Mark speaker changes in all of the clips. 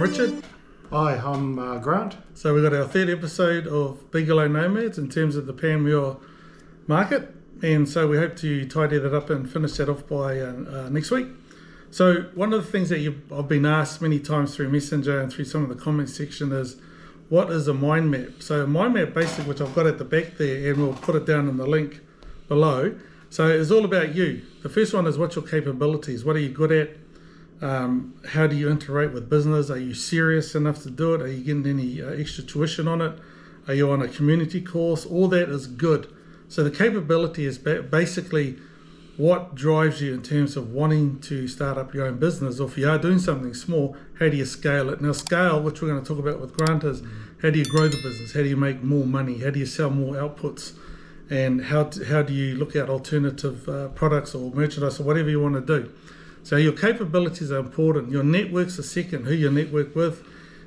Speaker 1: Richard.
Speaker 2: Hi, I'm Grant.
Speaker 1: So we've got our third episode of Bigalow Nomads in terms of the Panmure market, and so we hope to tidy that up and finish that off by next week. So one of the things that I've been asked many times through Messenger and through some of the comment section is, what is a mind map? So a mind map, basically, which I've got at the back there, and we'll put it down in the link below. So it's all about you. The first one is, what's your capabilities? What are you good at? How do you interact with business? Are you serious enough to do it? Are you getting any extra tuition on it? Are you on a community course? All that is good. So the capability is basically what drives you in terms of wanting to start up your own business, or if you are doing something small, how do you scale it? Now scale, which we're going to talk about with Grant, is how do you grow the business? How do you make more money? How do you sell more outputs? And how do you look at alternative products or merchandise or whatever you want to do? So your capabilities are important. Your networks are second. Who you network with,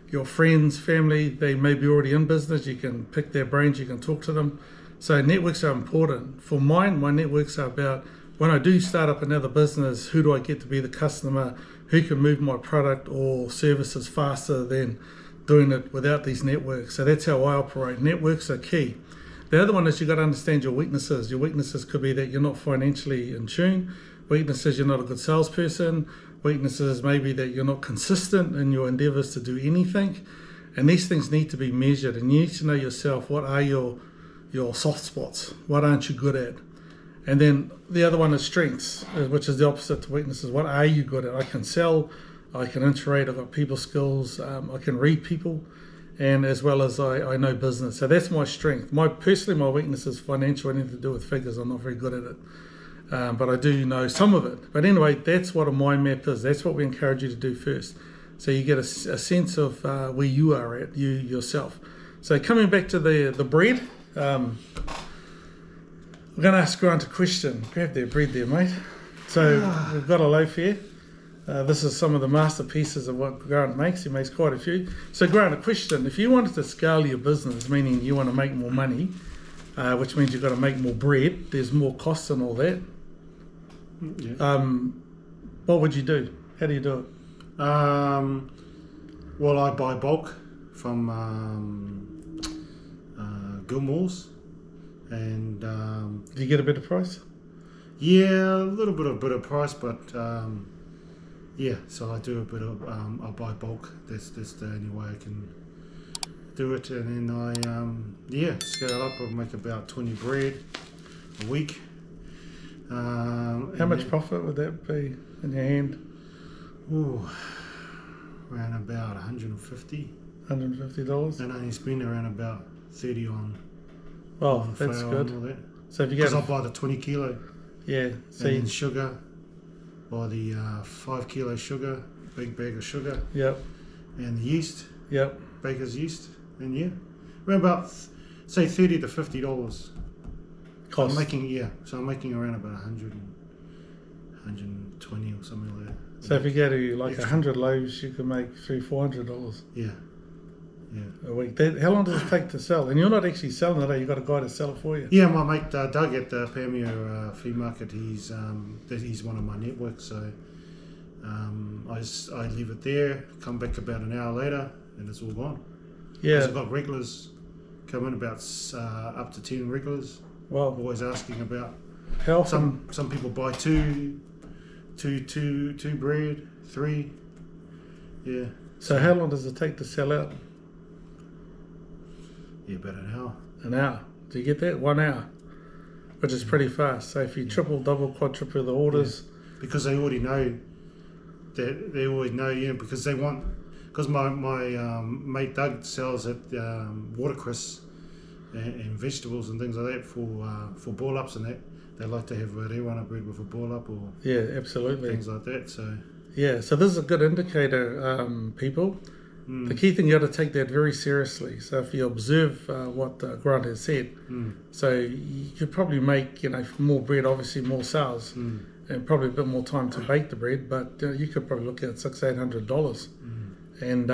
Speaker 1: your friends, family, they may be already in business. You can pick their brains, you can talk to them. So networks are important. For mine, my networks are about, when I do start up another business, who do I get to be the customer? Who can move my product or services faster than doing it without these networks? So that's how I operate. Networks are key. The other one is you've got to understand your weaknesses. Your weaknesses could be that you're not financially in tune. Weaknesses, you're not a good salesperson. Weaknesses maybe that you're not consistent in your endeavors to do anything. And these things need to be measured, and you need to know yourself, what are your soft spots? What aren't you good at? And then the other one is strengths, which is the opposite to weaknesses. What are you good at? I can sell, I can interact, I've got people skills, I can read people, and as well as I know business. So that's my strength. Personally, my weakness is financial, anything to do with figures. I'm not very good at it. But I do know some of it. But anyway, that's what a mind map is. That's what we encourage you to do first. So you get a sense of where you are at, you yourself. So coming back to the bread, we're going to ask Grant a question. Grab their bread there, mate. So we've got a loaf here. This is some of the masterpieces of what Grant makes. He makes quite a few. So Grant, a question. If you wanted to scale your business, meaning you want to make more money, which means you've got to make more bread, there's more costs and all that. Yeah. What would you do? How do you do it?
Speaker 2: Well, I buy bulk from Gilmore's, and
Speaker 1: do you get a better price?
Speaker 2: Yeah, a little bit of better price, but yeah. So I do a bit of I buy bulk. That's the only way I can do it, and then I scale up. I make about 20 bread a week.
Speaker 1: How much profit would that be in your hand?
Speaker 2: Ooh, around about $150.
Speaker 1: $150.
Speaker 2: And I only spend around about 30 on.
Speaker 1: Well, that's good.
Speaker 2: And all that.
Speaker 1: So if you
Speaker 2: get, because I buy the 20 kilo.
Speaker 1: Yeah. So
Speaker 2: and then sugar, buy the 5 kilo sugar, big bag of sugar.
Speaker 1: Yep.
Speaker 2: And the yeast.
Speaker 1: Yep.
Speaker 2: Baker's yeast, and around about say $30 to $50.
Speaker 1: Cost.
Speaker 2: I'm making around about 120 or something like that.
Speaker 1: So if you go to like 100 loaves, you can make $300-400.
Speaker 2: Yeah.
Speaker 1: A week. How long does it take to sell? And you're not actually selling it; you've got a guy to sell it for you.
Speaker 2: Yeah, my mate Doug at the Panmure Flea Market. He's one of my networks. So I leave it there, come back about an hour later, and it's all gone.
Speaker 1: Yeah.
Speaker 2: I've got regulars come in, about up to 10 regulars.
Speaker 1: Well,
Speaker 2: always asking about.
Speaker 1: How often?
Speaker 2: Some people buy two bread, 3. Yeah.
Speaker 1: So how long does it take to sell out?
Speaker 2: Yeah, about an hour.
Speaker 1: An hour. Do you get that? 1 hour, which is pretty fast. So if you triple, double, quadruple the orders,
Speaker 2: because they already know that because they want. Because my mate Doug sells at Watercress and vegetables and things like that for ball ups and that. They like to have they want a bread with a ball up or
Speaker 1: absolutely
Speaker 2: things like that. So
Speaker 1: so this is a good indicator, people. The key thing, you got to take that very seriously. So if you observe what Grant has said, so you could probably make more bread, obviously more sales, and probably a bit more time to bake the bread. But you could probably look at $600-800, and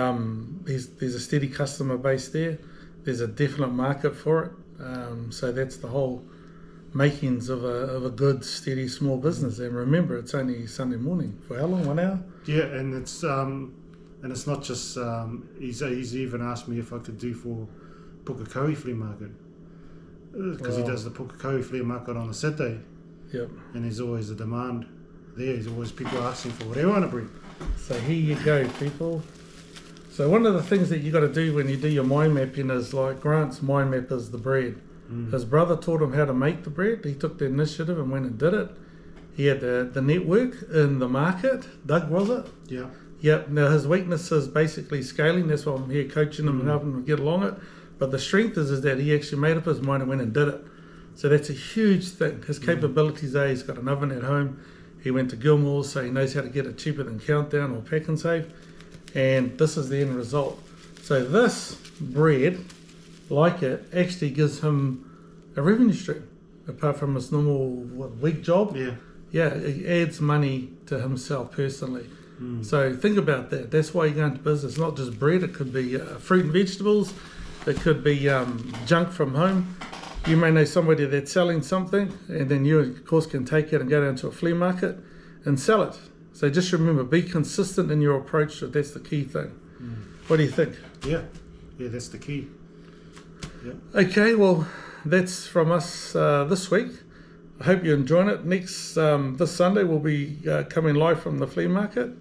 Speaker 1: there's a steady customer base there. There's a definite market for it. So that's the whole makings of a good, steady, small business. And remember, it's only Sunday morning. For how long? 1 hour?
Speaker 2: Yeah, and it's And it's not just, he's even asked me if I could do for Pukekohe flea market. Because he does the Pukekohe flea market on a Saturday.
Speaker 1: Yep.
Speaker 2: And there's always a demand there. There's always people asking for whatever on a breed.
Speaker 1: So here you go, people. So one of the things that you got to do when you do your mind mapping is like Grant's mind map is the bread. His brother taught him how to make the bread. He took the initiative and went and did it. He had the network in the market. Doug, was it?
Speaker 2: Yeah.
Speaker 1: Yep. Now his weakness is basically scaling. That's why I'm here coaching him and helping him get along it. But the strength is that he actually made up his mind and went and did it. So that's a huge thing. His capabilities are he's got an oven at home. He went to Gilmore's, so he knows how to get it cheaper than Countdown or Pack and Save. And this is the end result. So this bread, like it, actually gives him a revenue stream apart from his normal week job. Yeah, it adds money to himself personally. So think about that. That's why you go into business. Not just bread. It could be fruit and vegetables. It could be junk from home. You may know somebody that's selling something, and then you, of course, can take it and go down to a flea market and sell it. So just remember, be consistent in your approach. That's the key thing. What do you think?
Speaker 2: Yeah, that's the key. Yeah.
Speaker 1: Okay, well, that's from us this week. I hope you're enjoying it. Next, this Sunday, we'll be coming live from the flea market,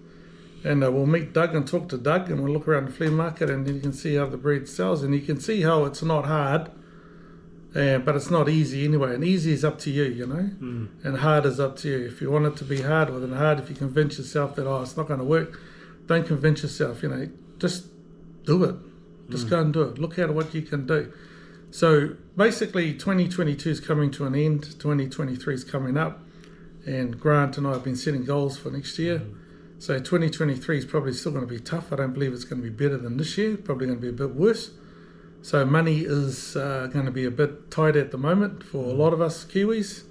Speaker 1: and we'll meet Doug and talk to Doug, and we'll look around the flea market, and then you can see how the breed sells, and you can see how it's not hard. But it's not easy anyway, and easy is up to you, you know, and hard is up to you. If you want it to be hard, well then hard. If you convince yourself that, oh, it's not going to work, don't convince yourself, you know, just do it. Just go and do it. Look at what you can do. So basically 2022 is coming to an end, 2023 is coming up, and Grant and I have been setting goals for next year. So 2023 is probably still going to be tough. I don't believe it's going to be better than this year, probably going to be a bit worse. So money is going to be a bit tight at the moment for a lot of us Kiwis,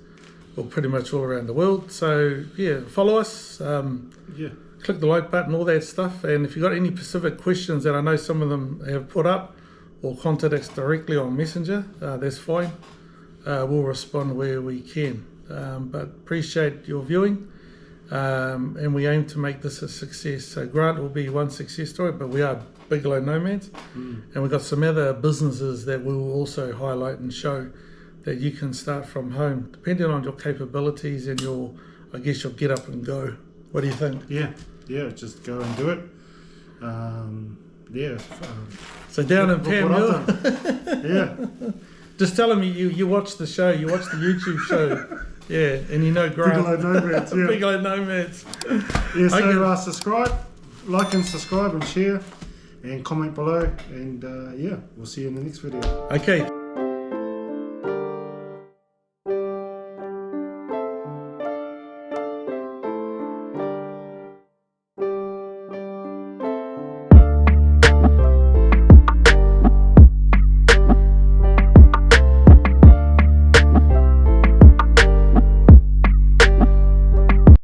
Speaker 1: or pretty much all around the world. So yeah, follow us, click the like button, all that stuff. And if you've got any specific questions that I know some of them have put up, or contact us directly on Messenger, that's fine. We'll respond where we can. But appreciate your viewing, and we aim to make this a success. So Grant will be one success story, but we are Bigalow Nomads, and we've got some other businesses that we will also highlight and show that you can start from home, depending on your capabilities and your, I guess, your get up and go. What do you think?
Speaker 2: Yeah, just go and do it.
Speaker 1: So down in Panmure, just tell them you watch the show, you watch the YouTube show, and you know Grant.
Speaker 2: Bigalow Nomads,
Speaker 1: Bigalow Nomads.
Speaker 2: So subscribe, like and subscribe and share, and comment below, and we'll see you in the next video.
Speaker 1: Okay.